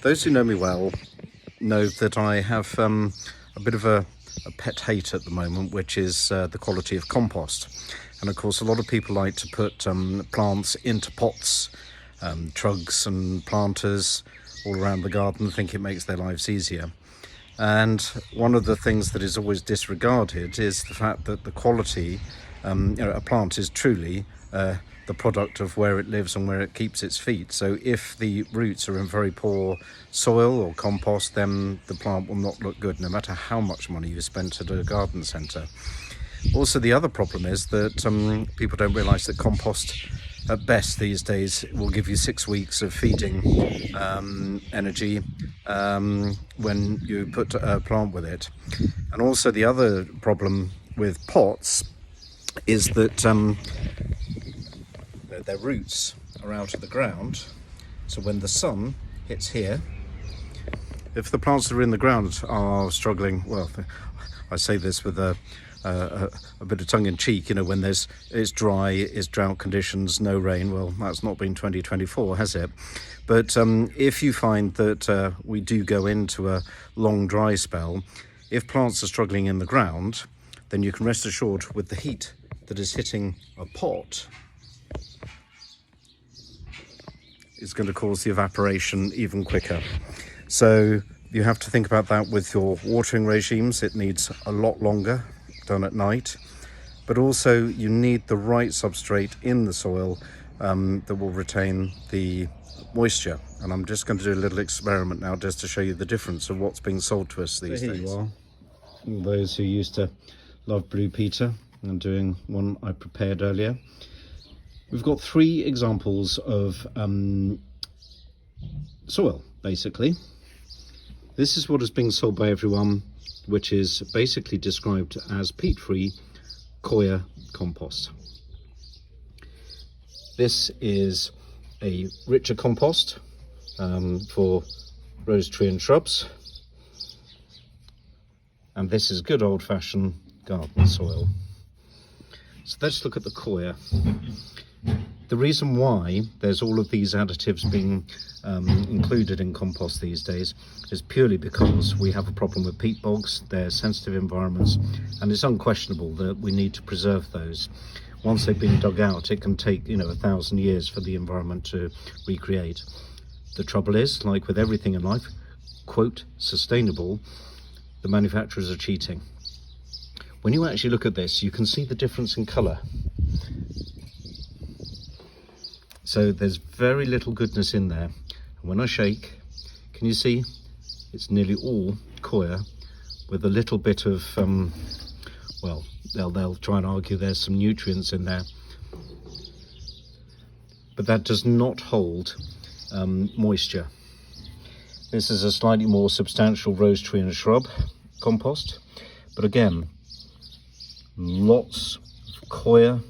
Those who know me well know that I have a bit of a pet hate at the moment, which is the quality of compost. And of course, a lot of people like to put plants into pots, trugs and planters all around the garden, think it makes their lives easier. And one of the things that is always disregarded is the fact that the quality, a plant is truly the product of where it lives and where it keeps its feet. So if the roots are in very poor soil or compost, then the plant will not look good, no matter how much money you spent at a garden centre. Also, the other problem is that people don't realise that compost, at best these days, will give you 6 weeks of feeding energy when you put a plant with it. And also the other problem with pots is that their roots are out of the ground, so when the sun hits here, if the plants that are in the ground are struggling, well, I say this with a bit of tongue-in-cheek, when it's dry, it's drought conditions, no rain. Well, that's not been 2024, has it? But if you find that we do go into a long dry spell, if plants are struggling in the ground, then you can rest assured with the heat that is hitting a pot, it's going to cause the evaporation even quicker. So you have to think about that with your watering regimes. It needs a lot longer, done at night, but also you need the right substrate in the soil that will retain the moisture. And I'm just going to do a little experiment now just to show you the difference of what's being sold to us these days. Here you are, all those who used to love Blue Peter, and doing one I prepared earlier. We've got 3 examples of soil, basically. This is what is being sold by everyone, which is basically described as peat-free coir compost. This is a richer compost for rose tree and shrubs. And this is good old-fashioned garden soil. So let's look at the coir. The reason why there's all of these additives being included in compost these days is purely because we have a problem with peat bogs. They're sensitive environments, and it's unquestionable that we need to preserve those. Once they've been dug out, it can take 1,000 years for the environment to recreate. The trouble is, like with everything in life, quote, sustainable, the manufacturers are cheating. When you actually look at this, you can see the difference in colour. So there's very little goodness in there. And when I shake, can you see? It's nearly all coir with a little bit of, well, they'll try and argue there's some nutrients in there. But that does not hold moisture. This is a slightly more substantial rose tree and shrub compost. But again, lots of coir,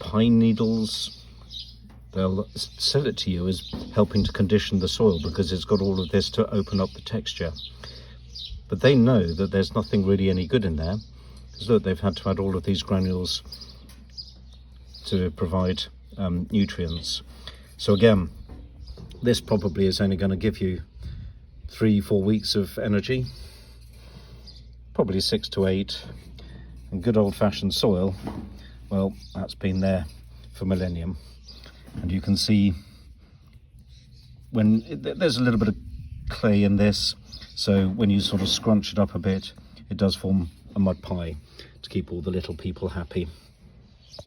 pine needles. They'll sell it to you as helping to condition the soil because it's got all of this to open up the texture. But they know that there's nothing really any good in there, because look, they've had to add all of these granules to provide nutrients. So again, this probably is only going to give you 3-4 weeks of energy, probably 6 to 8. And good old-fashioned soil, well, that's been there for millennium. And you can see there's a little bit of clay in this, so when you sort of scrunch it up a bit, it does form a mud pie to keep all the little people happy.